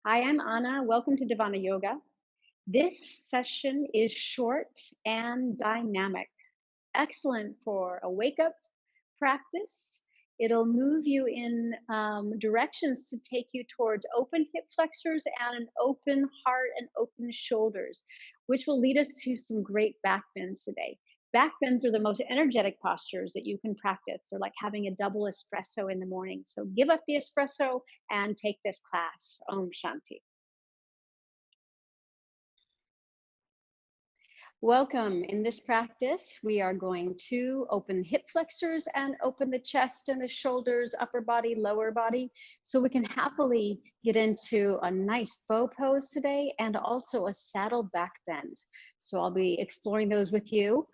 Hi, I'm Anna. Welcome to Dhavana Yoga. This session is short and dynamic. Excellent for a wake up practice. It'll move you in directions to take you towards open hip flexors and an open heart and open shoulders, which will lead us to some great back bends today. Back bends are the most energetic postures that you can practice. They're like having a double espresso in the morning. So give up the espresso and take this class. Om Shanti. Welcome. In this practice, we are going to open hip flexors and open the chest and the shoulders, upper body, lower body, so we can happily get into a nice bow pose today and also a saddle back bend. So I'll be exploring those with you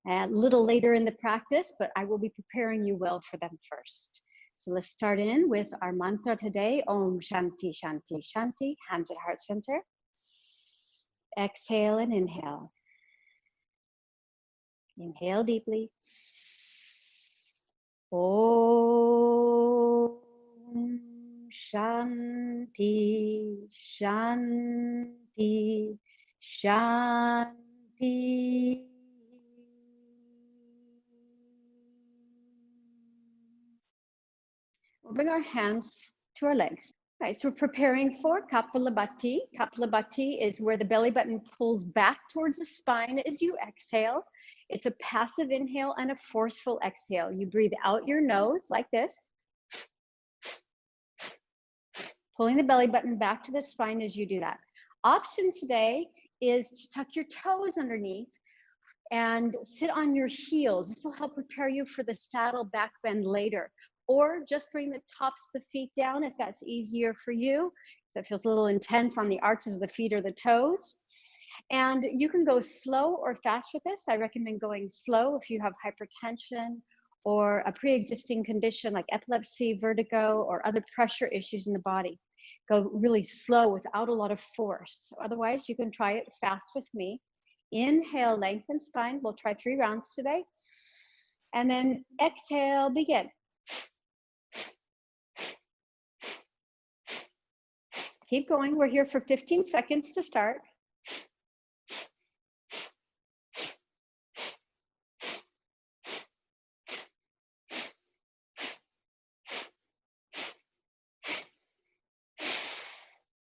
a little later in the practice, but I will be preparing you well for them first. So let's start in with our mantra today. Om Shanti, Shanti, Shanti. Hands at heart center. Exhale and inhale. Inhale deeply. Om Shanti, Shanti, Shanti. We'll bring our hands to our legs. All right, so we're preparing for Kapalabhati. Kapalabhati is where the belly button pulls back towards the spine as you exhale. It's a passive inhale and a forceful exhale. You breathe out your nose like this, pulling the belly button back to the spine as you do that. Option today is to tuck your toes underneath and sit on your heels. This will help prepare you for the saddle back bend later. Or just bring the tops of the feet down if that's easier for you. That feels a little intense on the arches of the feet or the toes. And you can go slow or fast with this. I recommend going slow if you have hypertension or a pre-existing condition like epilepsy, vertigo, or other pressure issues in the body. Go really slow without a lot of force. Otherwise, you can try it fast with me. Inhale, lengthen spine. We'll try 3 rounds today. And then exhale, begin. Keep going. We're here for 15 seconds to start.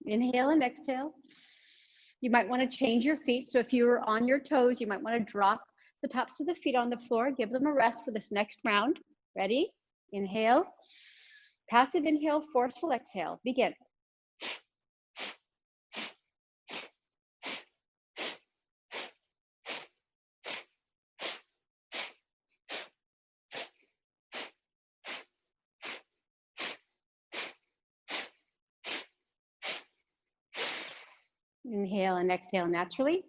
Inhale and exhale. You might want to change your feet. So if you were on your toes, you might want to drop the tops of the feet on the floor. Give them a rest for this next round. Ready? Inhale. Passive inhale, forceful exhale. Begin. Inhale and exhale naturally.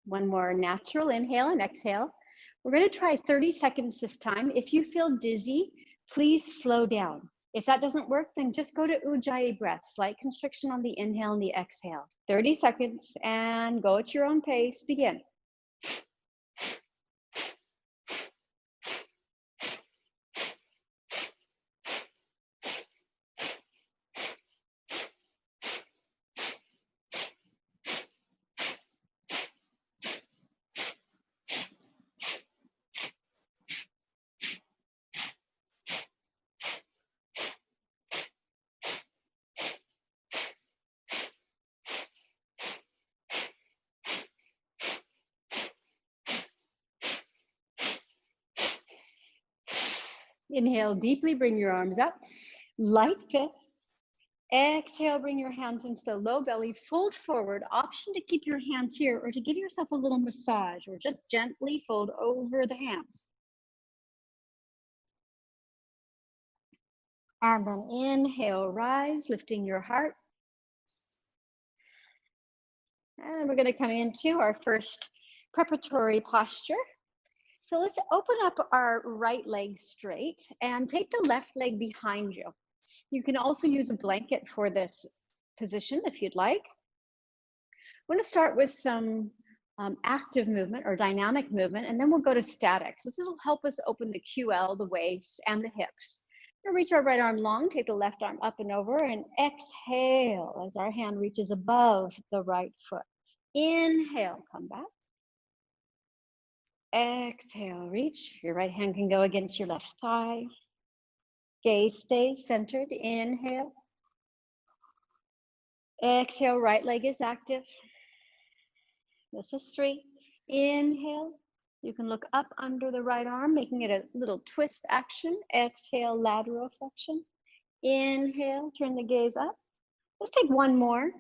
One more natural inhale and exhale. We're going to try 30 seconds this time. If you feel dizzy, please slow down. If that doesn't work, then just go to Ujjayi breath, slight constriction on the inhale and the exhale. 30 seconds and go at your own pace. Begin. Inhale deeply, bring your arms up, light fists. Exhale, bring your hands into the low belly, fold forward. Option to keep your hands here or to give yourself a little massage or just gently fold over the hands. And then inhale, rise, lifting your heart. And we're going to come into our first preparatory posture. So let's open up our right leg straight and take the left leg behind you. You can also use a blanket for this position if you'd like. I'm going to start with some active movement or dynamic movement, and then we'll go to static. So this will help us open the QL, the waist, and the hips. We'll reach our right arm long, take the left arm up and over, and exhale as our hand reaches above the right foot. Inhale, come back. Exhale, reach. Your right hand can go against your left thigh. Gaze stays centered. Inhale. Exhale, right leg is active. This is 3. Inhale. You can look up under the right arm, making it a little twist action. Exhale, lateral flexion. Inhale, turn the gaze up. Let's take one more.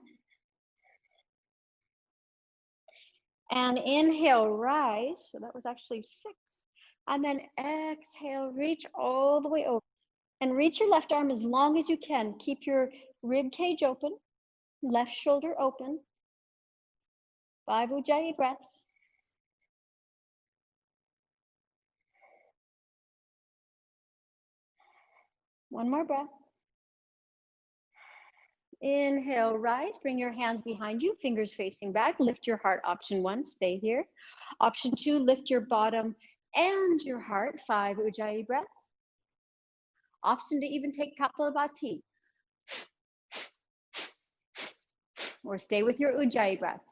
And inhale, rise. So that was actually 6. And then exhale, reach all the way over. And reach your left arm as long as you can. Keep your rib cage open, left shoulder open. 5 Ujjayi breaths. One more breath. Inhale, rise. Bring your hands behind you, fingers facing back. Lift your heart. Option 1, stay here. Option 2, lift your bottom and your heart. 5 Ujjayi breaths. Option to even take Kapalabhati. Or stay with your Ujjayi breaths.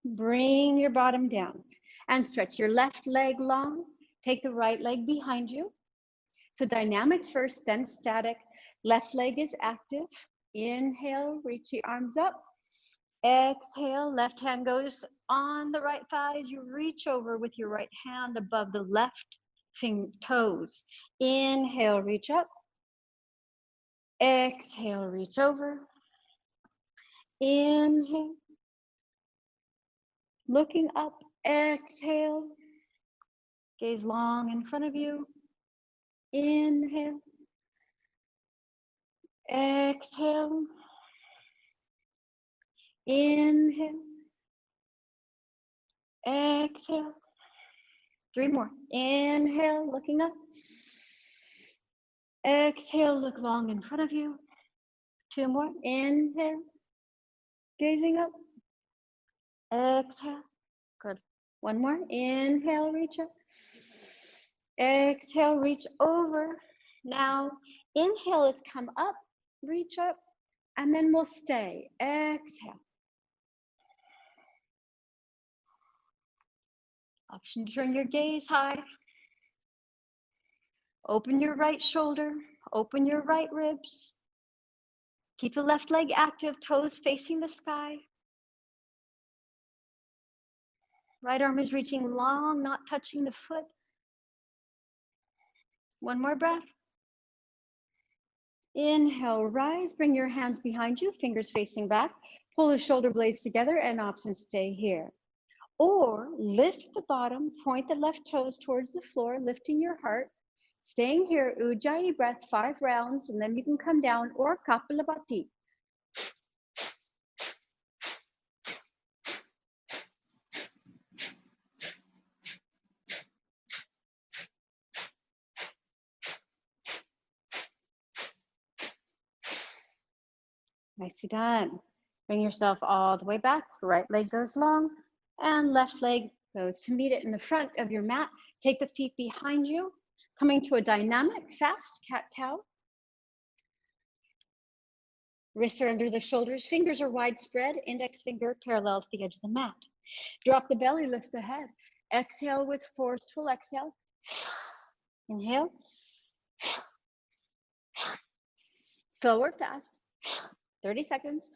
Bring your bottom down and stretch your left leg long. Take the right leg behind you. So dynamic first, then static. Left leg is active. Inhale, reach the arms up. Exhale, left hand goes on the right thigh as you reach over with your right hand above the left toes. Inhale, reach up. Exhale, reach over. Inhale. Looking up, exhale. Gaze long in front of you. Inhale. Exhale. Inhale. Exhale. 3 more. Inhale, looking up. Exhale, look long in front of you. 2 more. Inhale. Gazing up. Exhale. Good. 1 more. Inhale, reach up. Exhale, reach over. Now, inhale is come up, reach up, and then we'll stay. Exhale. Option to turn your gaze high. Open your right shoulder, open your right ribs. Keep the left leg active, toes facing the sky. Right arm is reaching long, not touching the foot. 1 more breath. Inhale, rise, bring your hands behind you, fingers facing back. Pull the shoulder blades together and option stay here. Or lift the bottom, point the left toes towards the floor, lifting your heart. Staying here, Ujjayi breath, 5 rounds, and then you can come down, or Kapalabhati. Nicely done. Bring yourself all the way back. Right leg goes long and left leg goes to meet it in the front of your mat. Take the feet behind you, coming to a dynamic, fast cat-cow. Wrists are under the shoulders, fingers are widespread, index finger parallel to the edge of the mat. Drop the belly, lift the head. Exhale with forceful exhale. Inhale. Slow or fast. 30 seconds.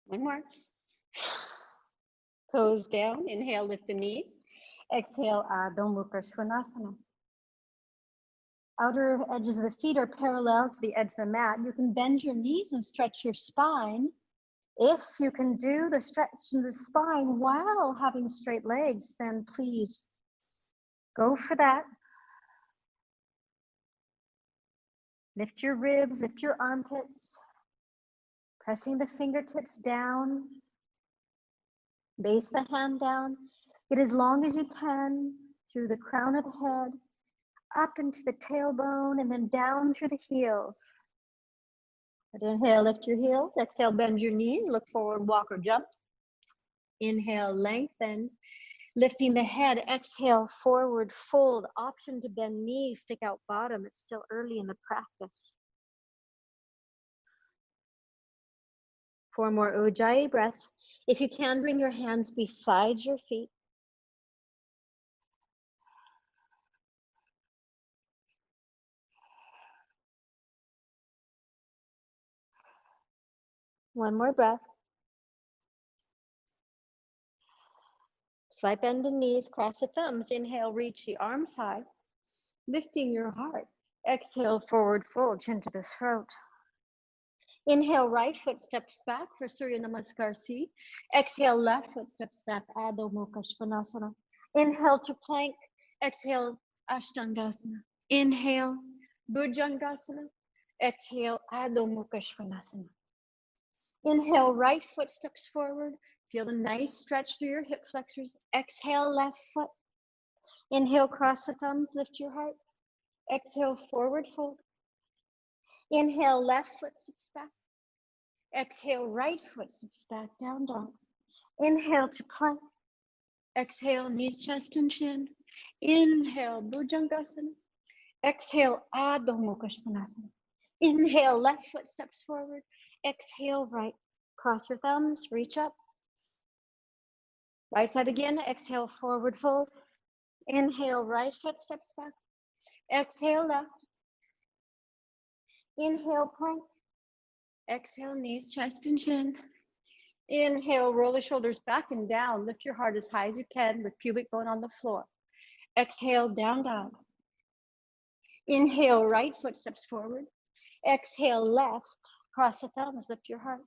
One more. Toes down. Inhale, lift the knees. Exhale, Adho Mukha Svanasana. Outer edges of the feet are parallel to the edge of the mat. You can bend your knees and stretch your spine. If you can do the stretch in the spine while having straight legs, then please go for that. Lift your ribs, lift your armpits. Pressing the fingertips down, base the hand down. Get as long as you can through the crown of the head, up into the tailbone, and then down through the heels. But inhale, lift your heels. Exhale, bend your knees. Look forward, walk or jump. Inhale, lengthen. Lifting the head, exhale, forward, fold. Option to bend knees, stick out bottom. It's still early in the practice. 4 more Ujjayi breaths. If you can, bring your hands beside your feet. One more breath. Slight bend in knees, cross the thumbs. Inhale, reach the arms high. Lifting your heart. Exhale, forward fold, chin to the throat. Inhale, right foot steps back for Surya Namaskar C. Exhale, left foot steps back, Adho Mukha Svanasana. Inhale to plank. Exhale, Ashtangasana. Inhale, Bhujangasana. Exhale, Adho Mukha Svanasana. Inhale, right foot steps forward. Feel the nice stretch through your hip flexors. Exhale, left foot. Inhale, cross the thumbs, lift your heart. Exhale, forward fold. Inhale, left foot steps back. Exhale, right foot steps back, down dog. Inhale to plank. Exhale, knees, chest, and chin. Inhale, Bhujangasana. Exhale, Adho Mukha Svanasana. Inhale, left foot steps forward. Exhale, right. Cross your thumbs, reach up. Right side again, exhale, forward fold. Inhale, right foot steps back. Exhale, left. Inhale, plank. Exhale, knees, chest, and chin. Inhale, roll the shoulders back and down. Lift your heart as high as you can with pubic bone on the floor. Exhale, down dog. Inhale, right foot steps forward. Exhale, left. Cross the thumbs, lift your heart.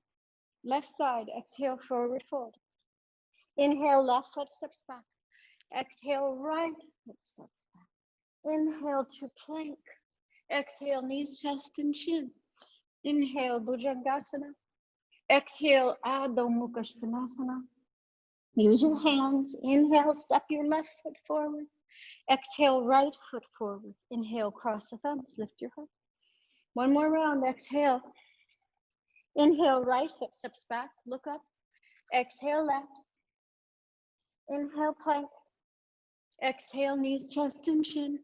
Left side, exhale, forward fold. Inhale, left foot steps back. Exhale, right foot steps back. Inhale to plank. Exhale, knees, chest, and chin. Inhale, Bhujangasana. Exhale, Adho Mukha Svanasana. Use your hands. Inhale, step your left foot forward. Exhale, right foot forward. Inhale, cross the thumbs, lift your heart. One more round, exhale. Inhale, right foot steps back, look up. Exhale, left. Inhale, plank. Exhale, knees, chest, and chin.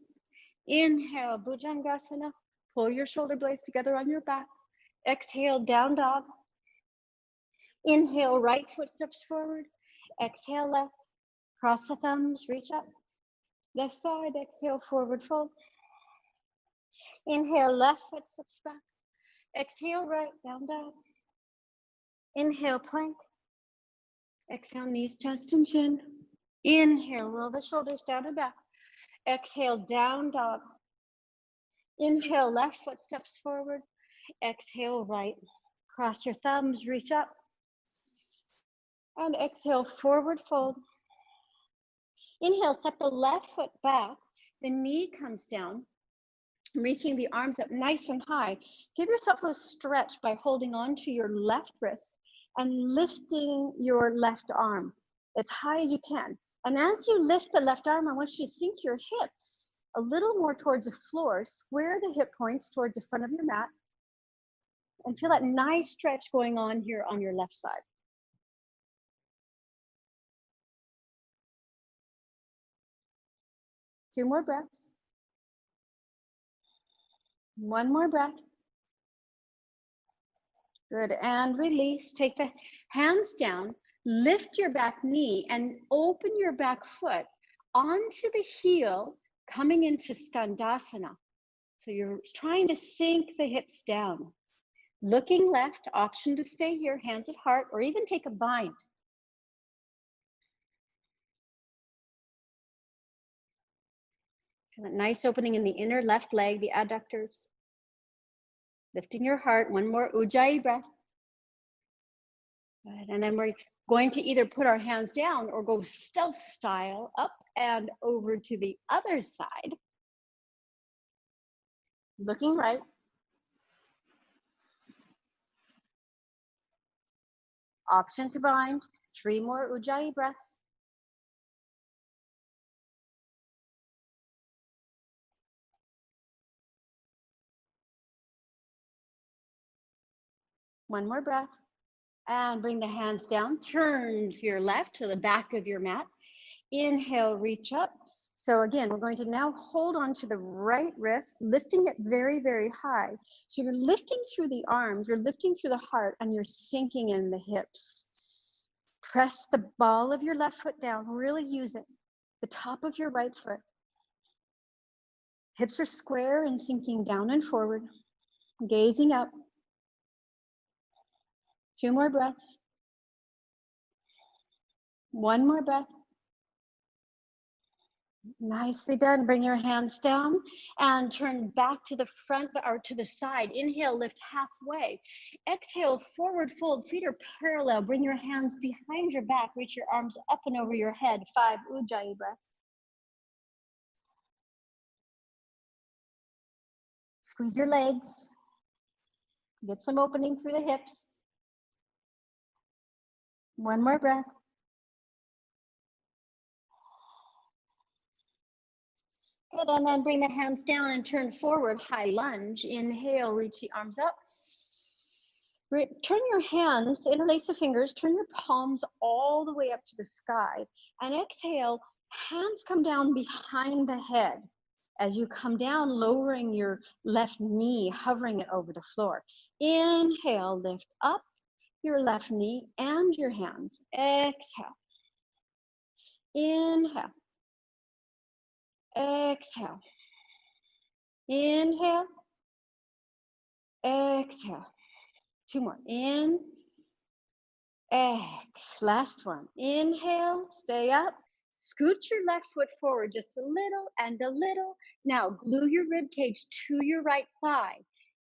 Inhale, Bhujangasana. Pull your shoulder blades together on your back. Exhale, down dog. Inhale, right foot steps forward. Exhale, left. Cross the thumbs, reach up. Left side, exhale, forward fold. Inhale, left foot steps back. Exhale, right, down dog. Inhale, plank. Exhale, knees, chest, and chin. Inhale, roll the shoulders down and back. Exhale, down dog. Inhale, left foot steps forward. Exhale, right. Cross your thumbs, reach up. And exhale, forward fold. Inhale, step the left foot back. The knee comes down, reaching the arms up nice and high. Give yourself a stretch by holding on to your left wrist and lifting your left arm as high as you can. And as you lift the left arm, I want you to sink your hips a little more towards the floor. Square the hip points towards the front of your mat. And feel that nice stretch going on here on your left side. Two more breaths. One more breath. Good, and release. Take the hands down, lift your back knee and open your back foot onto the heel, coming into Skandasana. So you're trying to sink the hips down. Looking left, option to stay here, hands at heart, or even take a bind. Feel that nice opening in the inner left leg, the adductors. Lifting your heart, one more Ujjayi breath. Good. And then we're going to either put our hands down or go stealth style up and over to the other side. Looking right. Option to bind. 3 more Ujjayi breaths. One more breath. And bring the hands down. Turn to your left to the back of your mat. Inhale, reach up. So again, we're going to now hold on to the right wrist, lifting it very, very high. So you're lifting through the arms, you're lifting through the heart, and you're sinking in the hips. Press the ball of your left foot down. Really use it. The top of your right foot. Hips are square and sinking down and forward. Gazing up. 2 more breaths. 1 more breath. Nicely done. Bring your hands down and turn back to the front or to the side. Inhale, lift halfway. Exhale, forward fold. Feet are parallel. Bring your hands behind your back. Reach your arms up and over your head. 5 Ujjayi breaths. Squeeze your legs. Get some opening through the hips. 1 more breath. Good, and then bring the hands down and turn forward, high lunge. Inhale, reach the arms up. Turn your hands, interlace the fingers, turn your palms all the way up to the sky. And exhale, hands come down behind the head. As you come down, lowering your left knee, hovering it over the floor. Inhale, lift up your left knee and your hands. Exhale. Inhale. Exhale. Inhale. Exhale. 2 more. In. Exhale. Last one. Inhale. Stay up. Scoot your left foot forward just a little and a little. Now glue your rib cage to your right thigh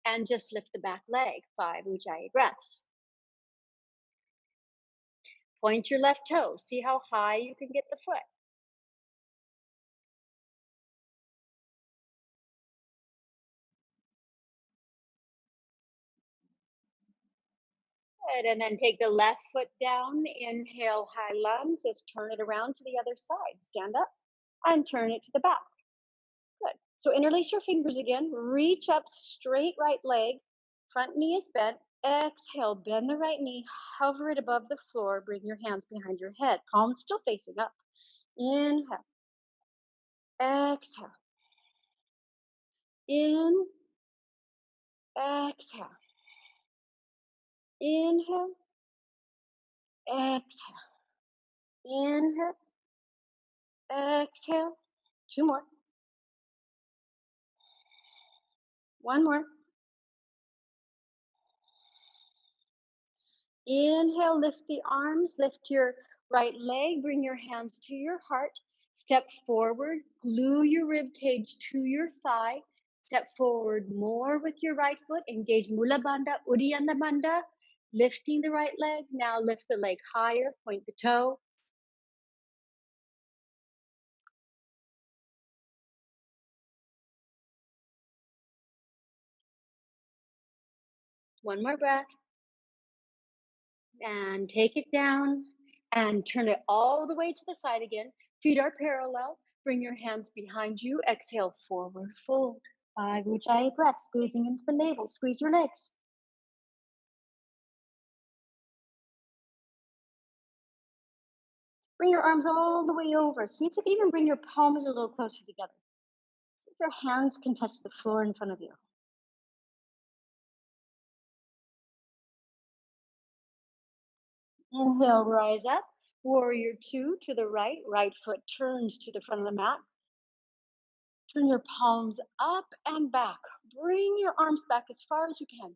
and just lift the back leg. 5 Ujjayi breaths. Point your left toe. See how high you can get the foot. Good, and then take the left foot down. Inhale, high lunge. Just turn it around to the other side. Stand up and turn it to the back. Good. So interlace your fingers again. Reach up, straight right leg. Front knee is bent. Exhale, bend the right knee. Hover it above the floor. Bring your hands behind your head. Palms still facing up. Inhale. Exhale. In. Exhale. Inhale. Exhale. Inhale. Exhale. 2 more. 1 more. Inhale, lift the arms, lift your right leg, bring your hands to your heart. Step forward, glue your rib cage to your thigh. Step forward more with your right foot, engage Mula Bandha, Uddiyana Bandha, lifting the right leg. Now lift the leg higher, point the toe. One more breath. And take it down and turn it all the way to the side again. Feet are parallel. Bring your hands behind you. Exhale, forward fold. 5 Ujjayi breaths, squeezing into the navel. Squeeze your legs. Bring your arms all the way over. See if you can even bring your palms a little closer together. See if your hands can touch the floor in front of you. Inhale, rise up. Warrior 2 to the right. Right foot turns to the front of the mat. Turn your palms up and back. Bring your arms back as far as you can.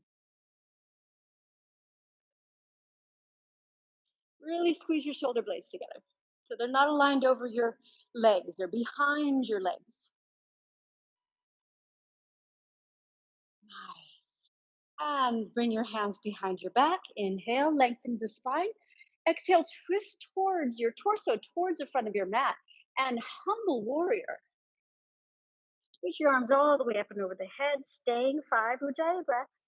Really squeeze your shoulder blades together. So they're not aligned over your legs, they're behind your legs. Nice. And bring your hands behind your back. Inhale, lengthen the spine. Exhale, twist towards your torso, towards the front of your mat. And humble warrior. Reach your arms all the way up and over the head, staying 5 Ujjayi breaths.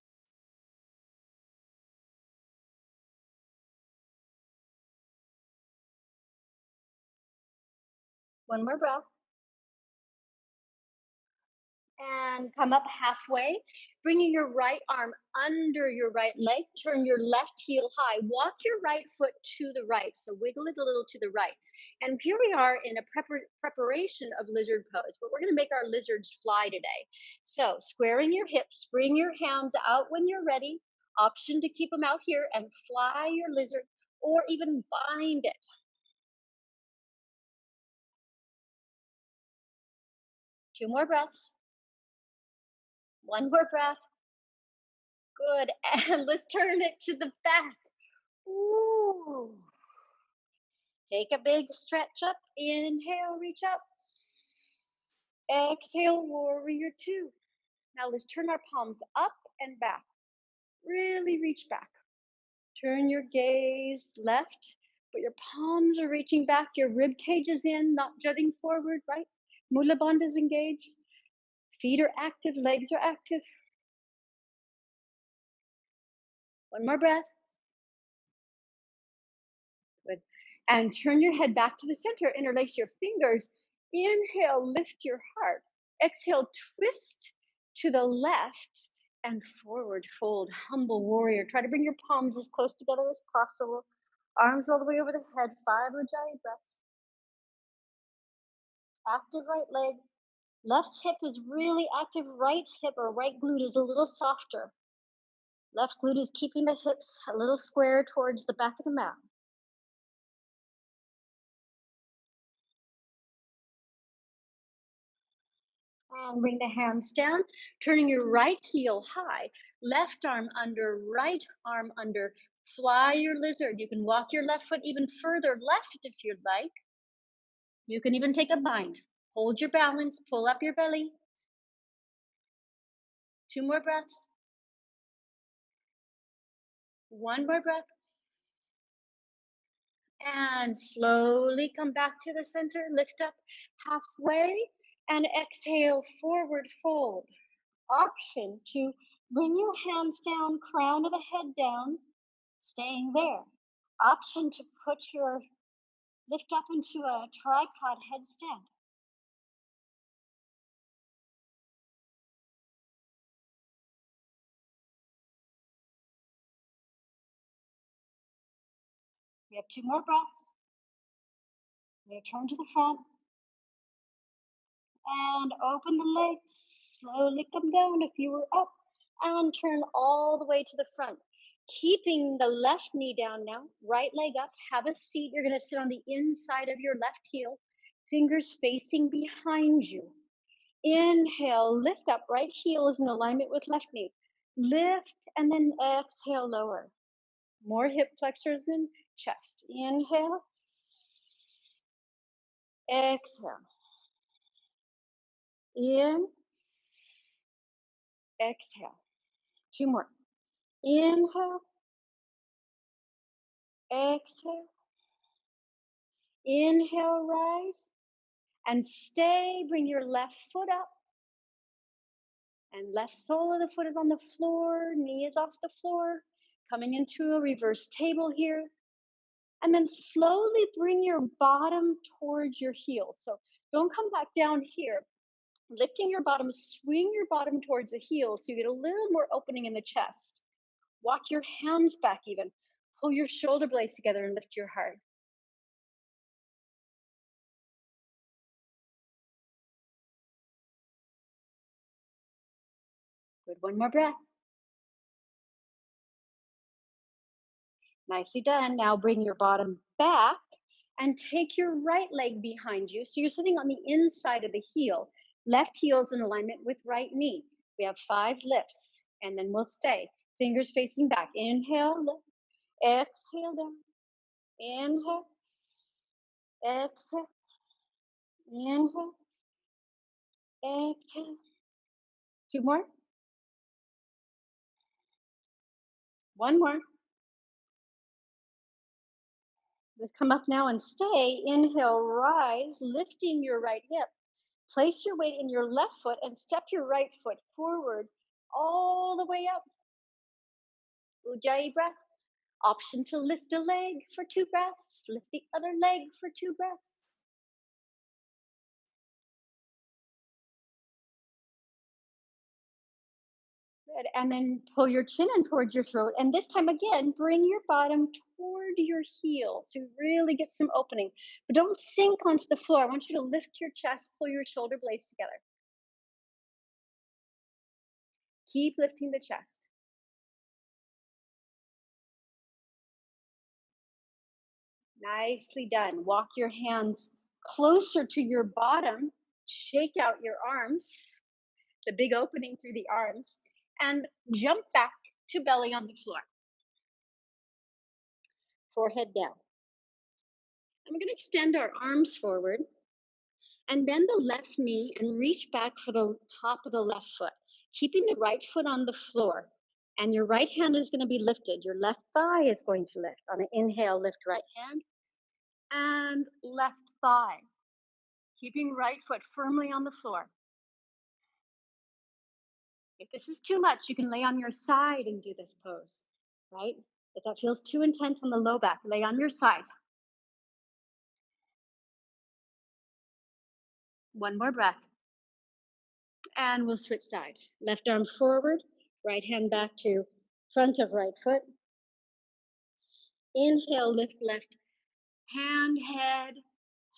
One more breath. And come up halfway, bringing your right arm under your right leg. Turn your left heel high. Walk your right foot to the right. So wiggle it a little to the right. And here we are in a preparation of lizard pose, but we're going to make our lizards fly today. So squaring your hips, bring your hands out when you're ready. Option to keep them out here and fly your lizard or even bind it. Two more breaths. One more breath. Good. And let's turn it to the back. Ooh. Take a big stretch up. Inhale, reach up. Exhale, warrior two. Now let's turn our palms up and back. Really reach back. Turn your gaze left, but your palms are reaching back. Your rib cage is in, not jutting forward, right? Mula bandha is engaged. Feet are active, legs are active. One more breath. Good. And turn your head back to the center. Interlace your fingers. Inhale, lift your heart. Exhale, twist to the left and forward fold. Humble warrior. Try to bring your palms as close together as possible. Arms all the way over the head. 5 ujjayi breaths. Active right leg. Left hip is really active. Right hip or right glute is a little softer. Left glute is keeping the hips a little square towards the back of the mat. And bring the hands down, turning your right heel high, left arm under, right arm under. Fly your lizard. You can walk your left foot even further left if you'd like. You can even take a bind. Hold your balance, pull up your belly. 2 more breaths. One more breath. And slowly come back to the center. Lift up halfway and exhale, forward fold. Option to bring your hands down, crown of the head down, staying there. Option to put your lift up into a tripod headstand. We have 2 more breaths. We're going to turn to the front and open the legs. Slowly come down if you were up and turn all the way to the front. Keeping the left knee down now, right leg up, have a seat. You're going to sit on the inside of your left heel, fingers facing behind you. Inhale, lift up, right heel is in alignment with left knee. Lift and then exhale, lower. More hip flexors than chest. Inhale, exhale. In, exhale. 2 more. Inhale, exhale. Inhale, rise. And stay. Bring your left foot up. And left sole of the foot is on the floor. Knee is off the floor. Coming into a reverse table here. And then slowly bring your bottom towards your heel. So don't come back down here. Lifting your bottom, swing your bottom towards the heel so you get a little more opening in the chest. Walk your hands back even. Pull your shoulder blades together and lift your heart. Good, one more breath. Nicely done. Now bring your bottom back and take your right leg behind you. So you're sitting on the inside of the heel. Left heel is in alignment with right knee. We have 5 lifts and then we'll stay. Fingers facing back. Inhale, lift. Exhale down. Inhale. Exhale. Inhale. Exhale. 2 more. 1 more. Let's come up now and stay. Inhale, rise, lifting your right hip. Place your weight in your left foot and step your right foot forward all the way up. Ujjayi breath. Option to lift a leg for 2 breaths. Lift the other leg for 2 breaths. Good. And then pull your chin in towards your throat. And this time again, bring your bottom toward your heel. So really get some opening. But don't sink onto the floor. I want you to lift your chest, pull your shoulder blades together. Keep lifting the chest. Nicely done. Walk your hands closer to your bottom. Shake out your arms, the big opening through the arms, and jump back to belly on the floor. Forehead down. And we're going to extend our arms forward and bend the left knee and reach back for the top of the left foot, keeping the right foot on the floor. And your right hand is going to be lifted. Your left thigh is going to lift. On an inhale, lift right hand and left thigh, keeping right foot firmly on the floor. If this is too much, you can lay on your side and do this pose, right? If that feels too intense on the low back, lay on your side. One more breath. And we'll switch sides. Left arm forward, right hand back to front of right foot. Inhale, lift left hand, head,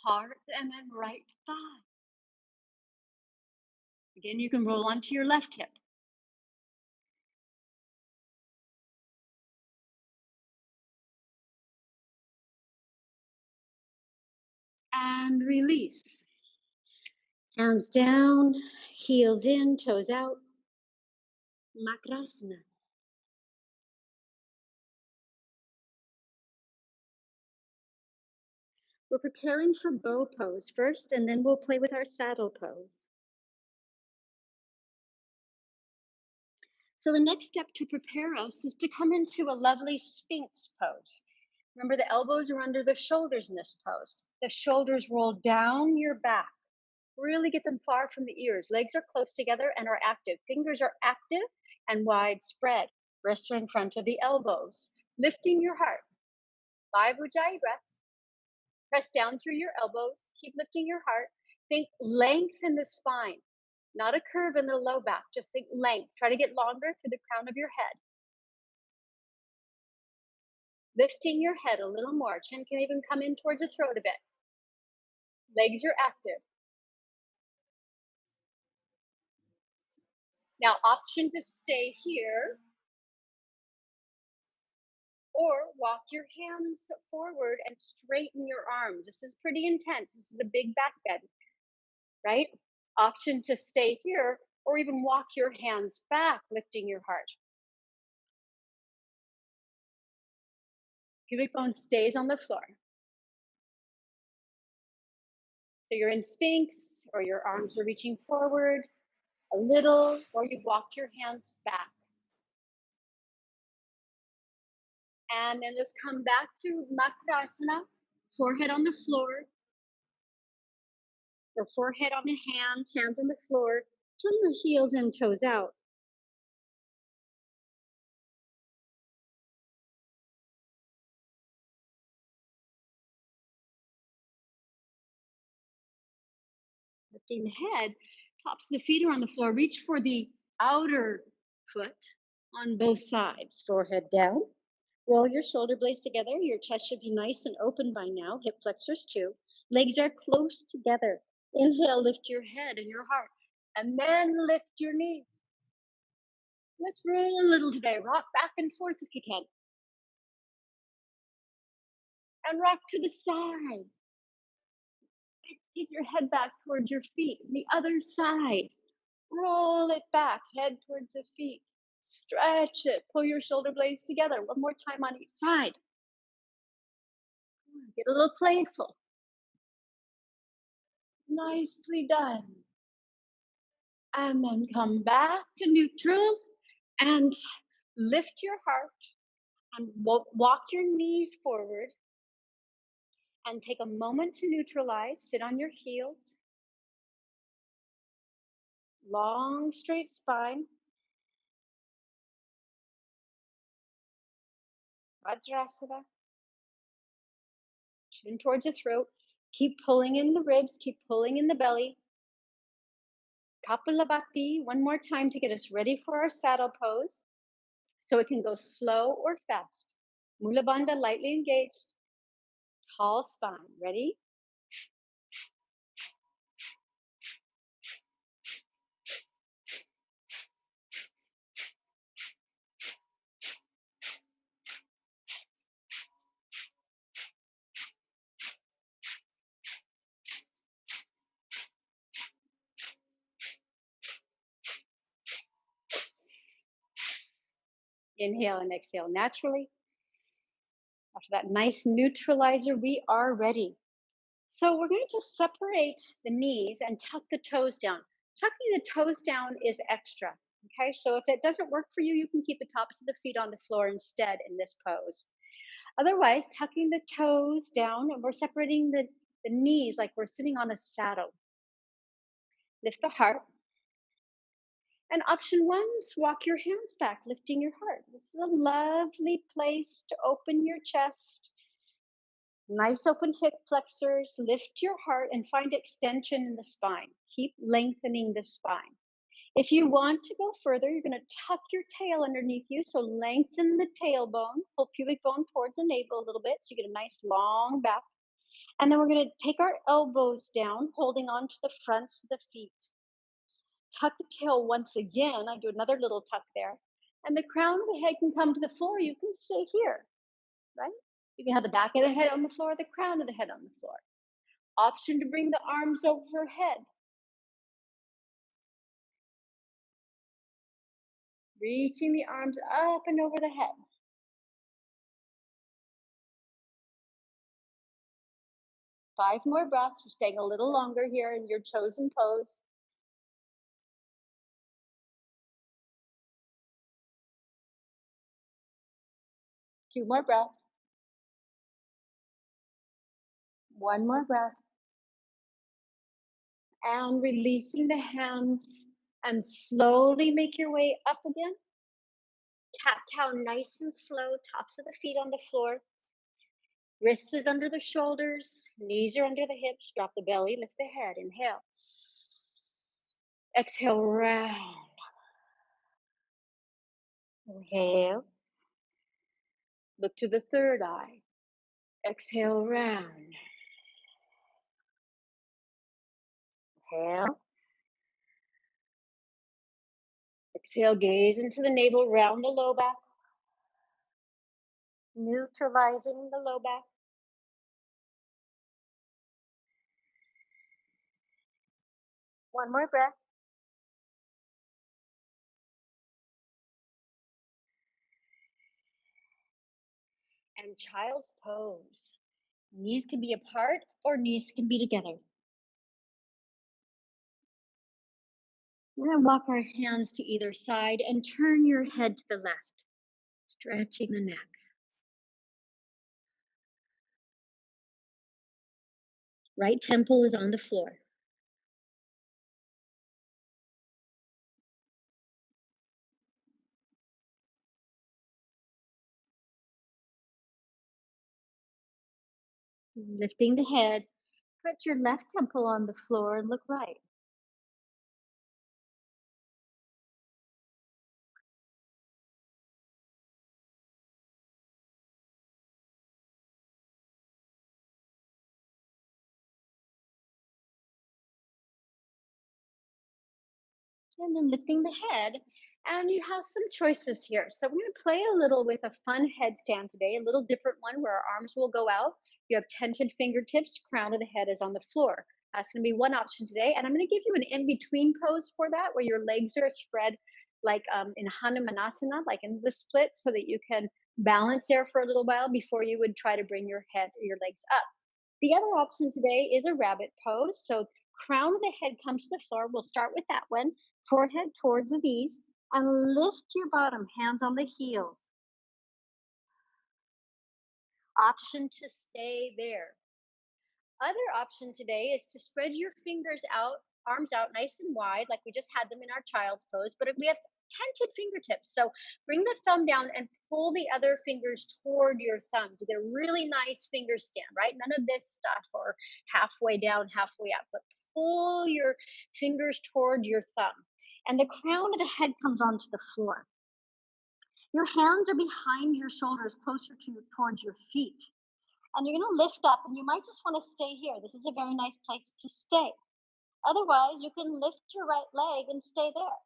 heart, and then right thigh. Again, you can roll onto your left hip. And release. Hands down, heels in, toes out. Makrasana. We're preparing for bow pose first, and then we'll play with our saddle pose. So the next step to prepare us is to come into a lovely Sphinx pose. Remember, the elbows are under the shoulders in this pose. The shoulders roll down your back. Really get them far from the ears. Legs are close together and are active. Fingers are active and widespread. Wrists are in front of the elbows. Lifting your heart. 5 Ujjayi breaths. Press down through your elbows. Keep lifting your heart. Think length in the spine, not a curve in the low back. Just think length. Try to get longer through the crown of your head. Lifting your head a little more. Chin can even come in towards the throat a bit. Legs are active. Now, option to stay here or walk your hands forward and straighten your arms. This is pretty intense. This is a big back bend, right? Option to stay here or even walk your hands back, lifting your heart. Pubic bone stays on the floor. So you're in Sphinx, or your arms are reaching forward a little, or you walk your hands back. And then let's come back to Makrasana, forehead on the floor, or forehead on the hands, hands on the floor. Turn your heels and toes out. Lifting the head, tops of the feet are on the floor. Reach for the outer foot on both sides. Forehead down. Roll your shoulder blades together. Your chest should be nice and open by now. Hip flexors too. Legs are close together. Inhale, lift your head and your heart. And then lift your knees. Let's roll a little today. Rock back and forth if you can. And rock to the side. Take your head back towards your feet. The other side. Roll it back. Head towards the feet. Stretch it. Pull your shoulder blades together. One more time on each side. Get a little playful. Nicely done. And then come back to neutral and lift your heart and walk your knees forward and take a moment to neutralize. Sit on your heels. Long, straight spine. Virasana. Chin towards the throat. Keep pulling in the ribs. Keep pulling in the belly. Kapalabhati, one more time to get us ready for our saddle pose. So it can go slow or fast. Mula Bandha lightly engaged, tall spine. Ready? Inhale and exhale naturally. After that nice neutralizer, we are ready. So we're going to separate the knees and tuck the toes down. Tucking the toes down is extra. Okay, so if it doesn't work for you, you can keep the tops of the feet on the floor instead in this pose. Otherwise, tucking the toes down, and we're separating the knees like we're sitting on a saddle. Lift the heart. And option one is walk your hands back, lifting your heart. This is a lovely place to open your chest. Nice open hip flexors. Lift your heart and find extension in the spine. Keep lengthening the spine. If you want to go further, you're going to tuck your tail underneath you. So lengthen the tailbone, pull pubic bone towards the navel a little bit so you get a nice long back. And then we're going to take our elbows down, holding on to the fronts of the feet. Tuck the tail once again. I do another little tuck there. And the crown of the head can come to the floor. You can stay here, right? You can have the back of the head on the floor, the crown of the head on the floor. Option to bring the arms overhead. Reaching the arms up and over the head. Five more breaths. We're staying a little longer here in your chosen pose. Two more breaths. One more breath. And releasing the hands and slowly make your way up again. Cat cow nice and slow, tops of the feet on the floor. Wrists is under the shoulders, knees are under the hips. Drop the belly, lift the head. Inhale. Exhale, round. Inhale. Look to the third eye. Exhale, round. Inhale. Exhale, gaze into the navel, round the low back. Neutralizing the low back. One more breath. And child's pose. Knees can be apart or knees can be together. We're going to walk our hands to either side and turn your head to the left, stretching the neck. Right temple is on the floor. Lifting the head, put your left temple on the floor and look right. And then lifting the head, and you have some choices here. So we're going to play a little with a fun headstand today, a little different one where our arms will go out. You have tented fingertips, crown of the head is on the floor. That's going to be one option today. And I'm going to give you an in-between pose for that, where your legs are spread like in Hanumanasana, like in the split, so that you can balance there for a little while before you would try to bring your head or your legs up. The other option today is a rabbit pose. So crown of the head comes to the floor. We'll start with that one. Forehead towards the knees, and lift your bottom, hands on the heels. Option to stay there. Other option today is to spread your fingers out, arms out nice and wide, like we just had them in our child's pose, but we have tented fingertips. So bring the thumb down and pull the other fingers toward your thumb to get a really nice finger stand, right? None of this stuff or halfway down, halfway up, but pull your fingers toward your thumb. And the crown of the head comes onto the floor. Your hands are behind your shoulders, closer towards your feet. And you're going to lift up, and you might just want to stay here. This is a very nice place to stay. Otherwise, you can lift your right leg and stay there.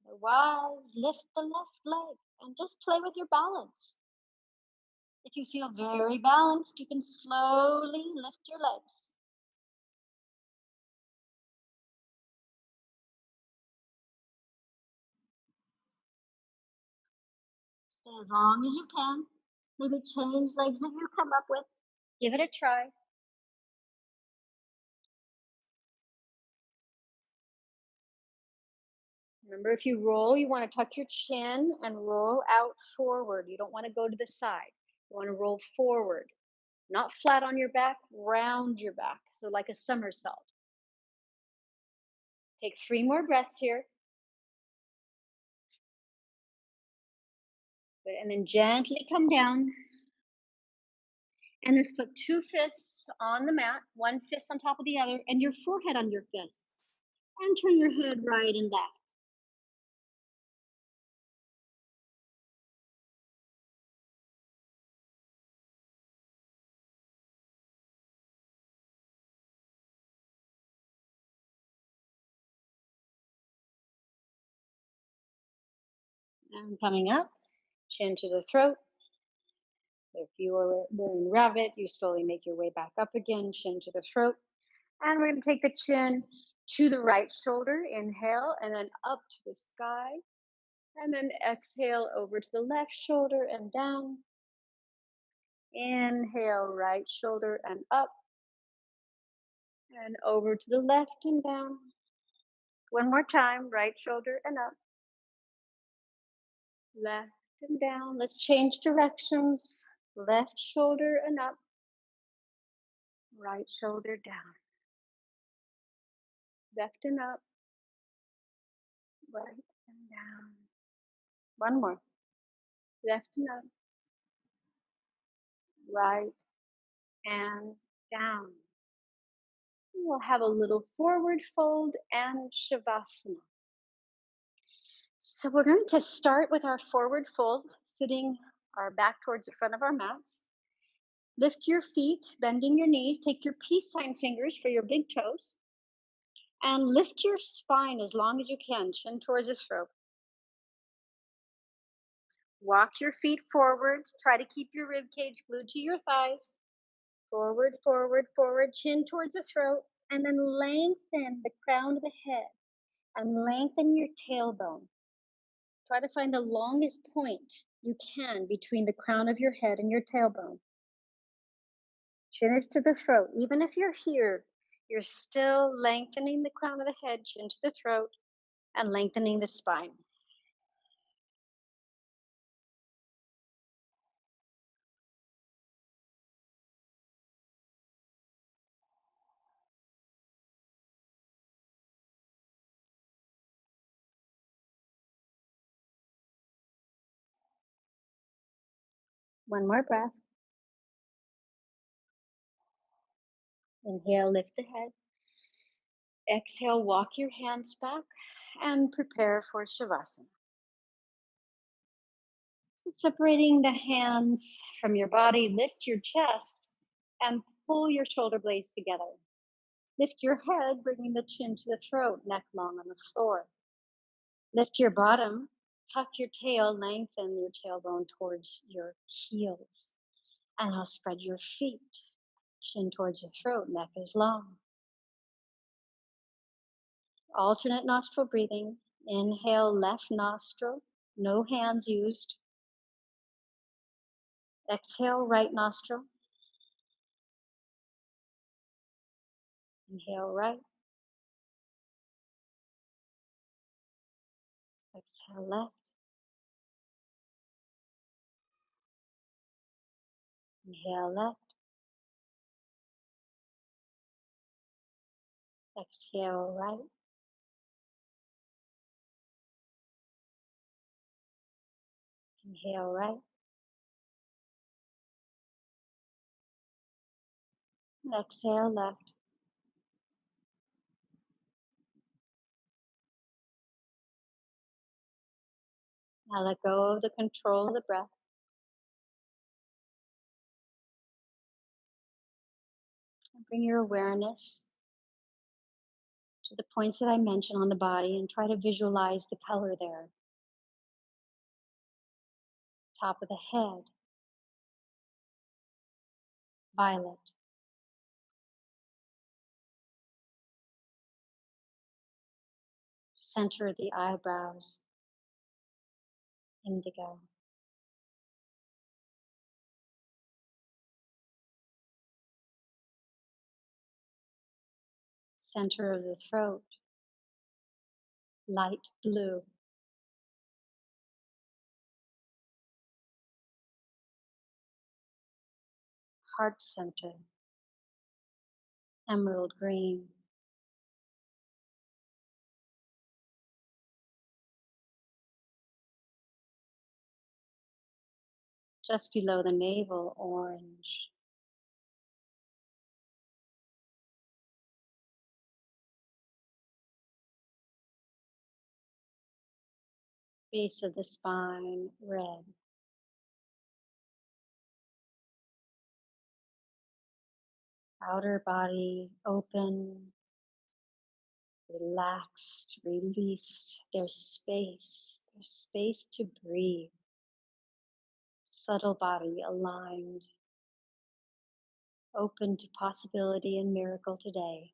Otherwise, lift the left leg and just play with your balance. If you feel very balanced, you can slowly lift your legs. Stay as long as you can. Maybe change legs if you come up with. Give it a try. Remember, if you roll, you want to tuck your chin and roll out forward. You don't want to go to the side. You want to roll forward, not flat on your back, round your back. So like a somersault. Take 3 more breaths here. Good. And then gently come down. And just put 2 fists on the mat, 1 fist on top of the other, and your forehead on your fists. And turn your head right and left. And coming up, chin to the throat. If you are wearing rabbit, you slowly make your way back up again, chin to the throat. And we're going to take the chin to the right shoulder. Inhale, and then up to the sky. And then exhale over to the left shoulder and down. Inhale, right shoulder and up. And over to the left and down. One more time, right shoulder and up. Left and down. Let's change directions. Left shoulder and up. Right shoulder down. Left and up. Right and down. One more. Left and up. Right and down. We'll have a little forward fold and shavasana. So we're going to start with our forward fold, sitting our back towards the front of our mats. Lift your feet, bending your knees. Take your peace sign fingers for your big toes. And lift your spine as long as you can, chin towards the throat. Walk your feet forward. Try to keep your rib cage glued to your thighs. Forward, forward, forward, chin towards the throat. And then lengthen the crown of the head and lengthen your tailbone. Try to find the longest point you can between the crown of your head and your tailbone. Chin is to the throat. Even if you're here, you're still lengthening the crown of the head, chin to the throat, and lengthening the spine. One more breath. Inhale, lift the head. Exhale, walk your hands back and prepare for Shavasana. So separating the hands from your body, lift your chest and pull your shoulder blades together. Lift your head, bringing the chin to the throat, neck long on the floor. Lift your bottom, tuck your tail, lengthen your tailbone towards your heels. And now spread your feet, chin towards the throat, neck is long. Alternate nostril breathing. Inhale, left nostril, no hands used. Exhale, right nostril. Inhale, right. Exhale, left. Inhale, left. Exhale, right. Inhale, right. Exhale, left. Now let go of the control of the breath. And bring your awareness to the points that I mentioned on the body and try to visualize the color there. Top of the head, violet. Center of the eyebrows, indigo. Center of the throat, light blue. Heart center, emerald green. Just below the navel, orange. Base of the spine, red. Outer body open, relaxed, released. There's space. There's space to breathe. Subtle body aligned, open to possibility and miracle today.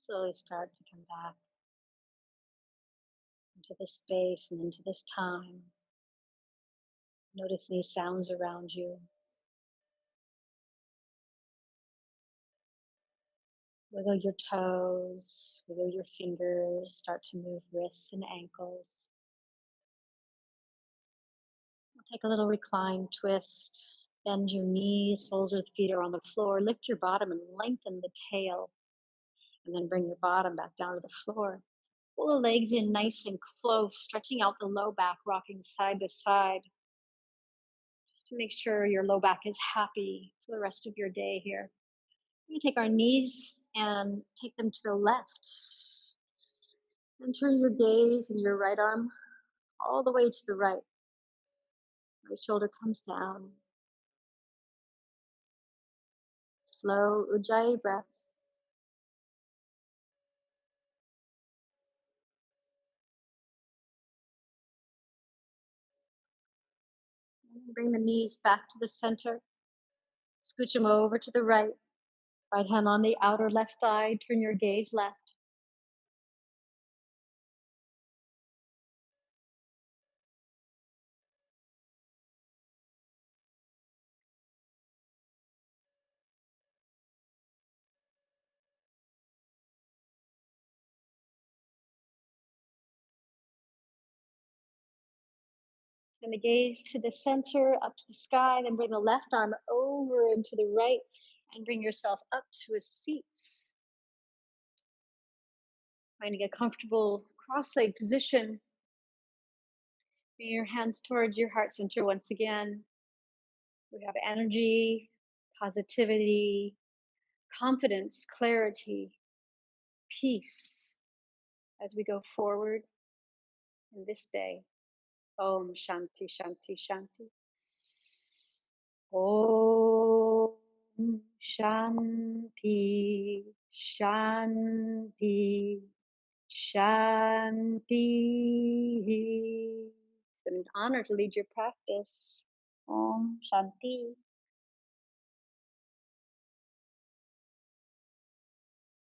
Slowly start to come back into this space and into this time. Notice any sounds around you. Wiggle your toes, wiggle your fingers, start to move wrists and ankles. Take a little recline twist. Bend your knees, soles of the feet are on the floor. Lift your bottom and lengthen the tail. And then bring your bottom back down to the floor. Pull the legs in nice and close, stretching out the low back, rocking side to side. Just to make sure your low back is happy for the rest of your day here. We're going to take our knees and take them to the left. And turn your gaze and your right arm all the way to the right. Right shoulder comes down. Slow Ujjayi breaths. And bring the knees back to the center. Scooch them over to the right. Right hand on the outer left thigh. Turn your gaze left. And the gaze to the center, up to the sky, then bring the left arm over and to the right and bring yourself up to a seat. Finding a comfortable cross-legged position. Bring your hands towards your heart center once again. We have energy, positivity, confidence, clarity, peace as we go forward in this day. Om Shanti, Shanti, Shanti. Om Shanti, Shanti, Shanti. It's been an honor to lead your practice. Om Shanti.